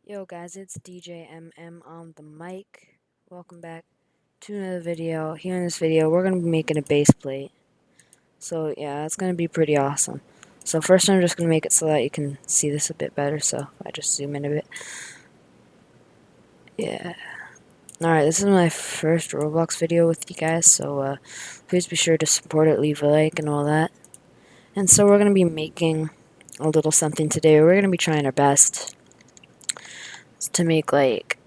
Yo guys, it's DJ MM on the mic. Welcome back to another video. Here in this video, we're going to be making a base plate. So yeah, it's going to be pretty awesome. So first I'm just going to make it so that you can see this a bit better. So if I just zoom in a bit. Yeah. Alright, this is my first Roblox video with you guys. So please be sure to support it, leave a like and all that. And so we're going to be making a little something today. We're going to be trying our best to make like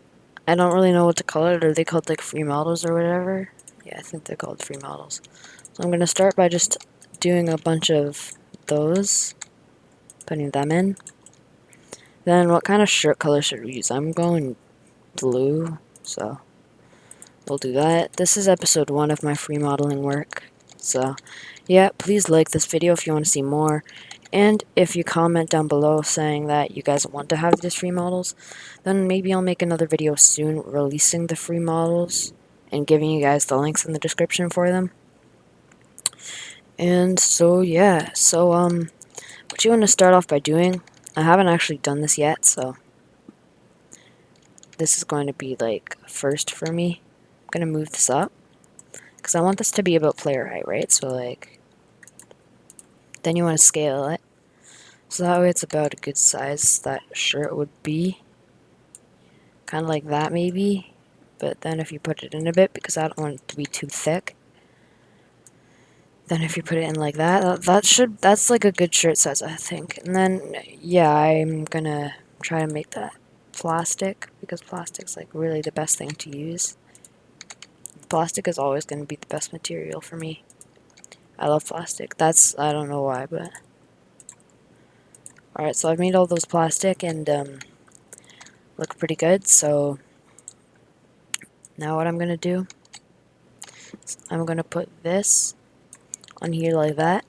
I don't really know what to call it. Are they called like free models or whatever? Yeah, I think they're called free models. So I'm going to start by just doing a bunch of those, putting them in. Then what kind of shirt color should we use? I'm going blue, so we'll do that. This is episode 1 of my free modeling work. So yeah, please like this video if you want to see more. And if you comment down below saying that you guys want to have these free models, then maybe I'll make another video soon releasing the free models and giving you guys the links in the description for them. And so yeah, what you want to start off by doing, I haven't actually done this yet, so this is going to be like first for me. I'm going to move this up, because I want this to be about player height, right? So like, then you want to scale it. So that way it's about a good size that shirt would be. Kind of like that maybe. But then if you put it in a bit, because I don't want it to be too thick. Then if you put it in like that, that's like a good shirt size, I think. And then, yeah, I'm gonna try to make that plastic, because plastic's like really the best thing to use. Plastic is always gonna be the best material for me. I love plastic. I don't know why, but... Alright, so I've made all those plastic and, look pretty good, so... Now what I'm gonna do is I'm gonna put this on here like that.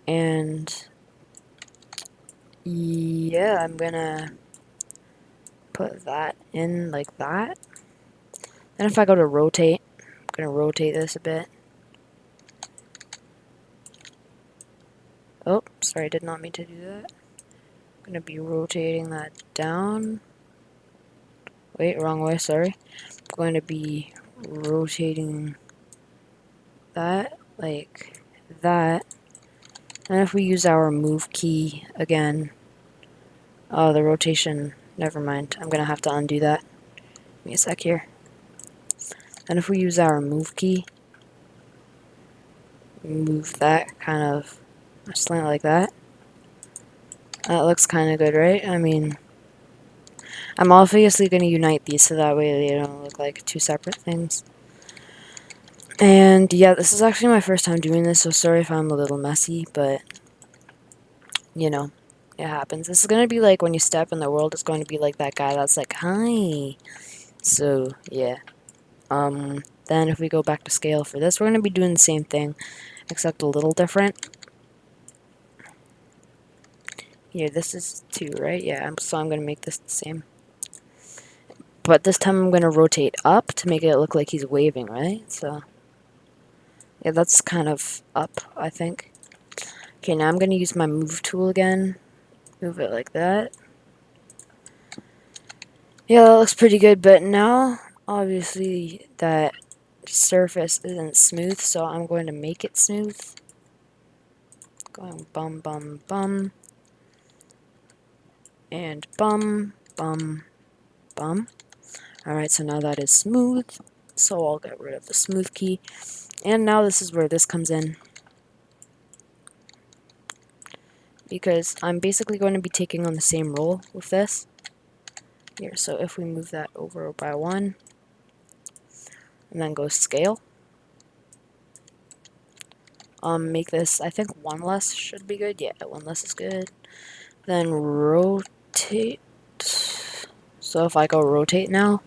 And... yeah, I'm gonna put that in like that. Then if I go to rotate, I'm gonna rotate this a bit. Oh, sorry, did not mean to do that. I'm gonna be rotating that down. Wait, wrong way, sorry. I'm going to be rotating that like that. And if we use our move key again, oh, the rotation, never mind. I'm gonna have to undo that. Give me a sec here. And if we use our move key, move that kind of slant like that. That looks kind of good, right? I mean, I'm obviously going to unite these so that way they don't look like two separate things. And yeah, this is actually my first time doing this, so sorry if I'm a little messy, but, you know, it happens. This is going to be like when you step in the world, it's going to be like that guy that's like, hi. So, yeah. Then if we go back to scale for this, we're going to be doing the same thing, except a little different. Here, this is 2, right? Yeah, so I'm going to make this the same. But this time I'm going to rotate up to make it look like he's waving, right? So, yeah, that's kind of up, I think. Okay, now I'm going to use my move tool again. Move it like that. Yeah, that looks pretty good, but now, obviously, that surface isn't smooth, so I'm going to make it smooth. Going bum, bum, bum. And bum, bum, bum. Alright, so now that is smooth. So I'll get rid of the smooth key. And now this is where this comes in. Because I'm basically going to be taking on the same role with this. Here, so if we move that over by 1, and then go scale. Make this, I think 1 less should be good. Yeah, 1 less is good. Then rotate. So if I go rotate now,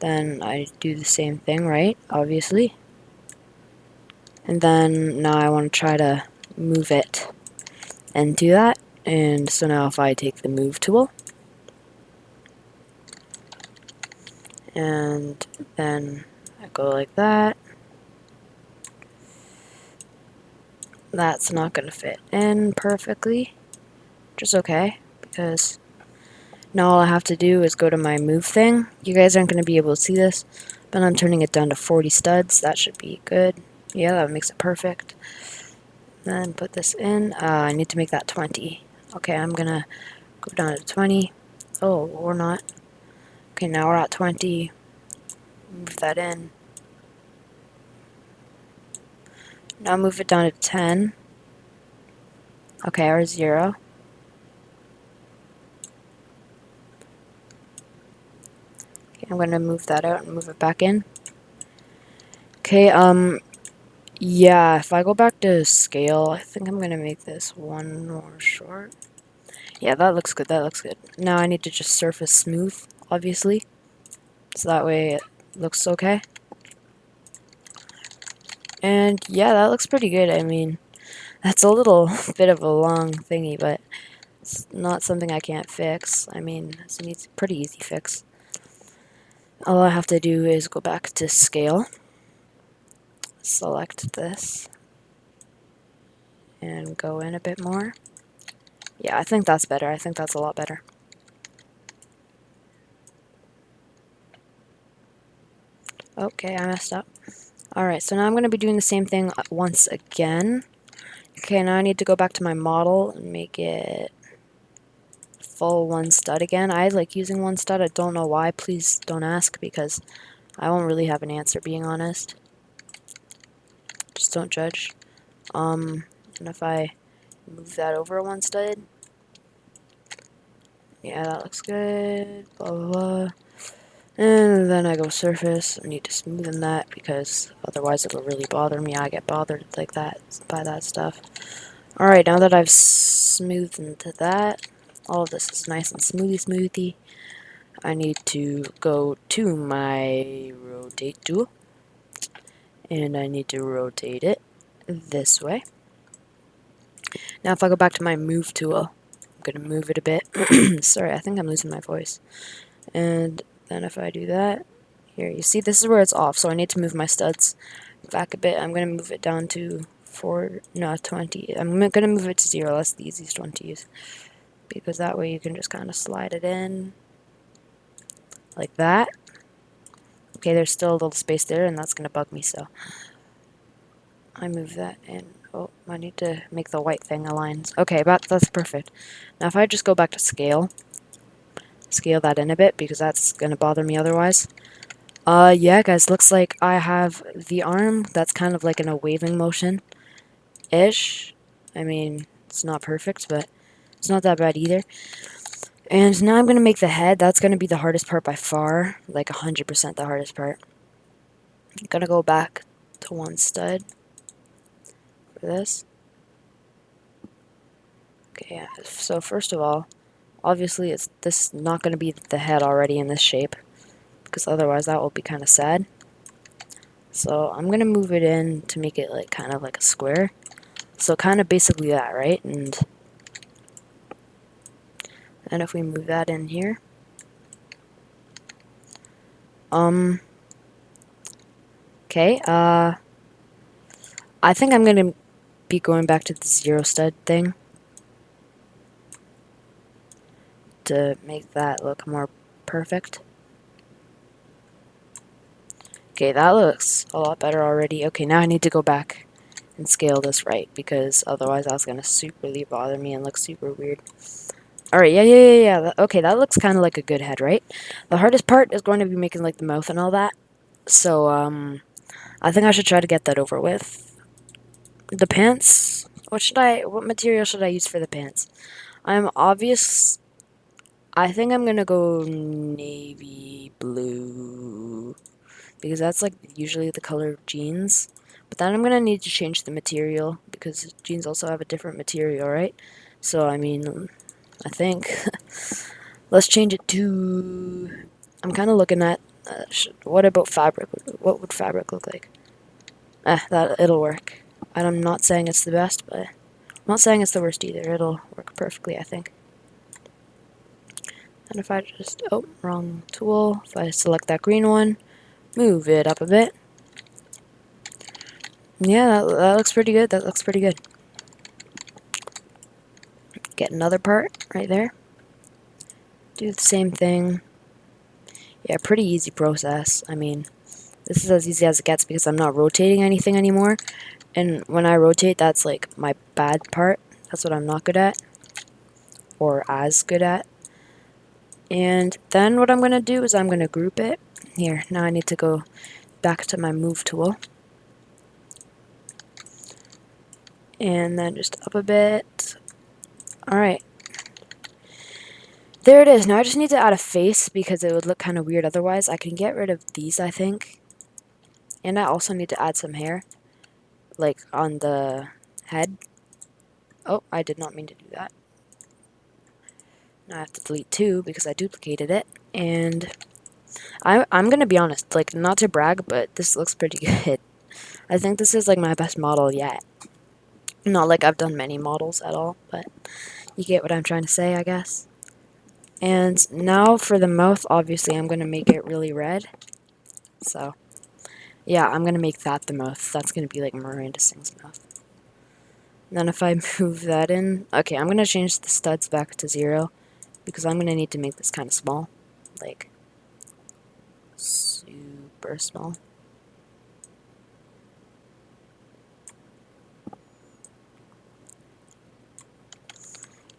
then I do the same thing, right? Obviously. And then now I want to try to move it and do that. And so now if I take the move tool, and then I go like that, that's not going to fit in perfectly. which is okay, because now all I have to do is go to my move thing. You guys aren't going to be able to see this, but I'm turning it down to 40 studs. That should be good. Yeah, that makes it perfect. Then put this in. I need to make that 20. Okay, I'm going to go down to 20. Oh, or not. Okay, now we're at 20. Move that in. Now move it down to 10. Okay, or 0. Okay, I'm going to move that out and move it back in. Okay, yeah, if I go back to scale, I think I'm going to make this one more short. Yeah, that looks good, that looks good. Now I need to just surface smooth, obviously. So that way it looks okay. And yeah, that looks pretty good. I mean, that's a little bit of a long thingy, but it's not something I can't fix. I mean, it's a pretty easy fix. All I have to do is go back to scale, select this, and go in a bit more. Yeah, I think that's better. I think that's a lot better. Okay, I messed up. Alright, so now I'm going to be doing the same thing once again. Okay, now I need to go back to my model and make it full one stud again. I like using one stud. I don't know why. Please don't ask, because I won't really have an answer, being honest. Just don't judge. And if I move that over one stud, yeah, that looks good. Blah, blah, blah. And then I go surface. I need to smoothen that because otherwise it'll really bother me. I get bothered like that by that stuff. Alright, now that I've smoothened that, all of this is nice and smoothy. I need to go to my rotate tool, and I need to rotate it this way. Now if I go back to my move tool, I'm going to move it a bit. Sorry, I think I'm losing my voice. And then if I do that, here, you see this is where it's off, so I need to move my studs back a bit. I'm going to move it down to 20. I'm going to move it to 0, that's the easiest one to use. Because that way you can just kind of slide it in, like that. Okay, there's still a little space there, and that's going to bug me, so I move that in. Oh, I need to make the white thing align. Okay, that's perfect. Now if I just go back to scale that in a bit, because that's going to bother me otherwise. Yeah, guys, looks like I have the arm that's kind of like in a waving motion-ish. I mean, it's not perfect, but it's not that bad either. And now I'm going to make the head. That's going to be the hardest part by far, like 100% the hardest part. I'm going to go back to one stud for this. Okay, yeah. So first of all, obviously this is not going to be the head already in this shape, because otherwise that will be kind of sad. So I'm going to move it in to make it like kind of like a square. So kind of basically that, right? And if we move that in here, okay, I think I'm gonna be going back to the 0 stud thing to make that look more perfect. Okay, that looks a lot better already. Okay, now I need to go back and scale this right, because otherwise that's gonna superly bother me and look super weird. Alright, yeah. Okay, that looks kind of like a good head, right? The hardest part is going to be making like the mouth and all that. So, I think I should try to get that over with. The pants, what material should I use for the pants? I think I'm gonna go navy blue, because that's like usually the color of jeans. But then I'm gonna need to change the material, because jeans also have a different material, right? So, I mean, I think let's change it to, I'm kind of looking at, what about fabric? What would fabric look like? It'll work. I'm not saying it's the best, but I'm not saying it's the worst either. It'll work perfectly, I think. And if I just, oh, wrong tool. If I select that green one, move it up a bit. Yeah, that looks pretty good. That looks pretty good. get another part right there. Do the same thing. Yeah, pretty easy process. I mean, this is as easy as it gets because I'm not rotating anything anymore. And when I rotate, that's like my bad part. That's what I'm not good at. Or as good at. And then what I'm going to do is I'm going to group it. Here, now I need to go back to my move tool. And then just up a bit. Alright. There it is. Now I just need to add a face because it would look kind of weird otherwise. I can get rid of these, I think. And I also need to add some hair. Like on the head. Oh, I did not mean to do that. Now I have to delete 2 because I duplicated it. And I'm going to be honest, like, not to brag, but this looks pretty good. I think this is like my best model yet. Not like I've done many models at all, but you get what I'm trying to say, I guess. And now for the mouth, obviously I'm going to make it really red. So, yeah, I'm going to make that the mouth. That's going to be like Miranda Sings mouth. And then if I move that in... Okay, I'm going to change the studs back to 0. Because I'm going to need to make this kind of small. Like, super small.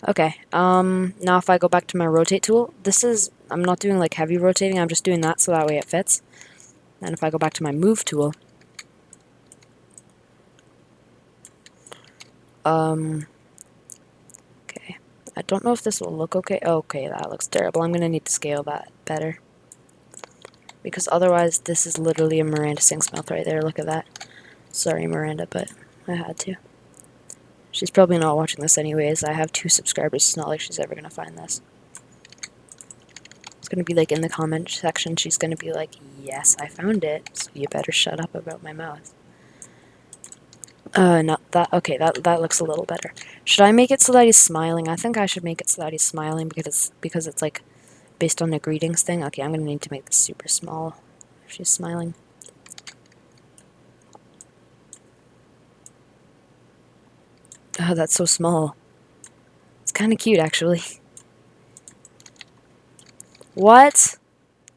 Okay, now if I go back to my rotate tool, I'm not doing like heavy rotating, I'm just doing that so that way it fits. And if I go back to my move tool, okay, I don't know if this will look okay. Okay, that looks terrible. I'm gonna need to scale that better. Because otherwise, this is literally a Miranda Sings mouth right there, look at that. Sorry, Miranda, but I had to. She's probably not watching this anyways. I have 2 subscribers, it's not like she's ever gonna find this. It's gonna be like in the comment section, she's gonna be like, yes, I found it, so you better shut up about my mouth. No, okay, that looks a little better. Should I make it so that he's smiling? I think I should make it so that he's smiling because it's like based on the greetings thing. Okay, I'm gonna need to make this super small if she's smiling. Oh, that's so small. It's kind of cute, actually. What?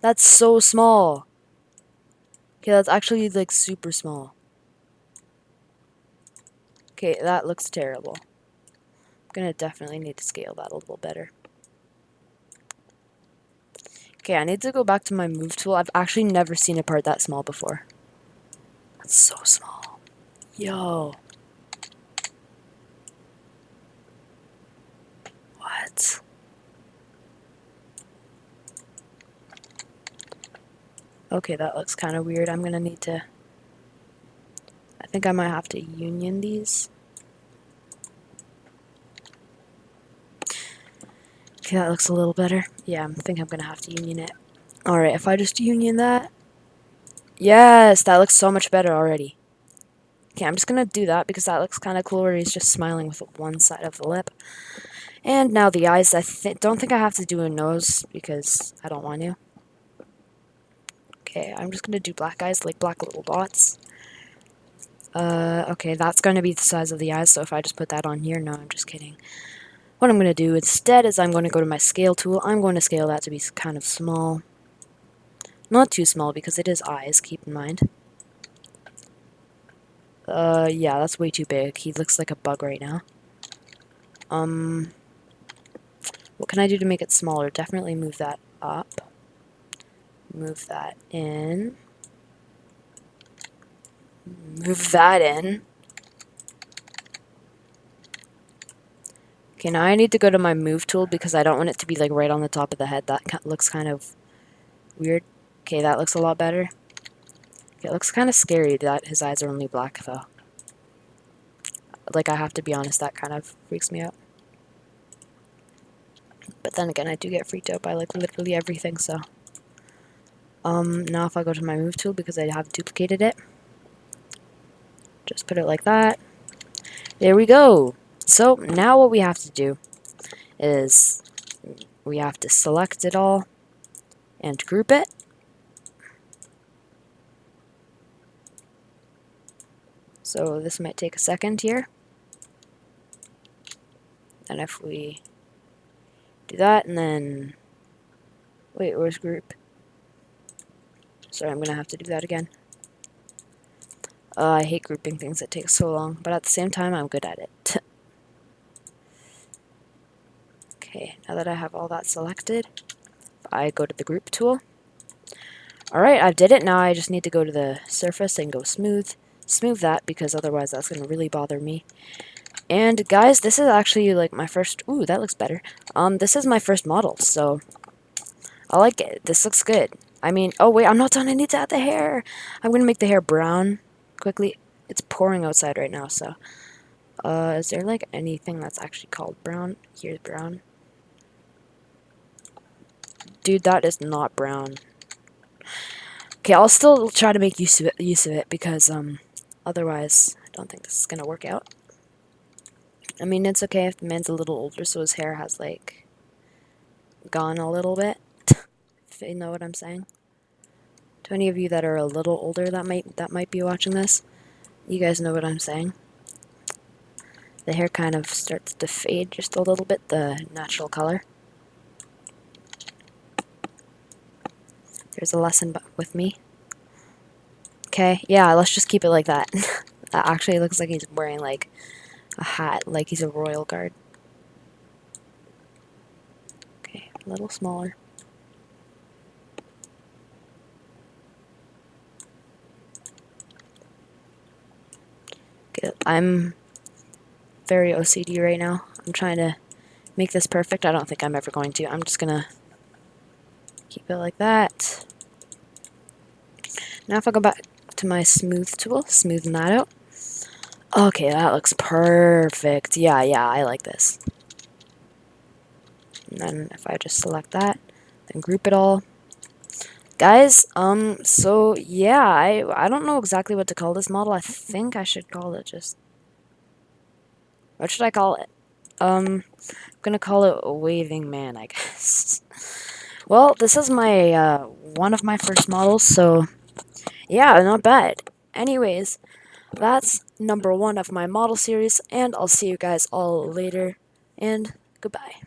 That's so small. Okay, that's actually like super small. Okay, that looks terrible. I'm gonna definitely need to scale that a little better. Okay, I need to go back to my move tool. I've actually never seen a part that small before. That's so small. Yo. What? Okay, that looks kind of weird. I'm gonna need to... I think I might have to union these. Okay, that looks a little better. Yeah, I think I'm gonna have to union it. Alright, if I just union that... Yes, that looks so much better already. Okay, I'm just gonna do that because that looks kind of cool where he's just smiling with one side of the lip. And now the eyes, don't think I have to do a nose because I don't want to. Okay, I'm just gonna do black eyes, like black little dots. Okay, that's gonna be the size of the eyes, so if I just put that on here, no, I'm just kidding. What I'm gonna do instead is I'm gonna go to my scale tool. I'm going to scale that to be kind of small. Not too small because it is eyes, keep in mind. Yeah, that's way too big. He looks like a bug right now. What can I do to make it smaller? Definitely move that up. Move that in. Move that in. Okay, now I need to go to my move tool because I don't want it to be like right on the top of the head. That looks kind of weird. Okay, that looks a lot better. Okay, it looks kind of scary that his eyes are only black though. Like, I have to be honest, that kind of freaks me out. But then again, I do get freaked out by like literally everything, so. Now if I go to my move tool because I have duplicated it. Just put it like that. There we go. So now what we have to do is we have to select it all and group it. So this might take a second here. Then if we do that, and then... Wait, where's group? Sorry, I'm gonna have to do that again. I hate grouping things, it takes so long, but at the same time, I'm good at it. Okay, now that I have all that selected, I go to the group tool. Alright, I did it. Now I just need to go to the surface and go smooth. Smooth that, because otherwise that's going to really bother me. And guys, this is actually like my first... Ooh, that looks better. This is my first model, so I like it. This looks good. I mean, oh wait, I'm not done. I need to add the hair. I'm going to make the hair brown quickly. It's pouring outside right now, so... is there like anything that's actually called brown? Here's brown. Dude, that is not brown. Okay, I'll still try to make use of it because otherwise I don't think this is gonna work out. I mean, it's okay if the man's a little older, so his hair has like gone a little bit. If you know what I'm saying. To any of you that are a little older that might be watching this, you guys know what I'm saying. The hair kind of starts to fade just a little bit, the natural color. There's a lesson with me. Okay, yeah, let's just keep it like that. That actually looks like he's wearing like a hat, like he's a royal guard. Okay, a little smaller. Okay, I'm very OCD right now. I'm trying to make this perfect. I don't think I'm ever going to. I'm just gonna keep it like that. Now if I go back to my smooth tool, smoothen that out. Okay, that looks perfect. Yeah, I like this. And then if I just select that, then group it all. Guys, so yeah, I don't know exactly what to call this model. I think I should call it just... What should I call it? I'm gonna call it a waving man, I guess. Well, this is my, one of my first models, so yeah, not bad. Anyways, that's number 1 of my model series, and I'll see you guys all later, and goodbye.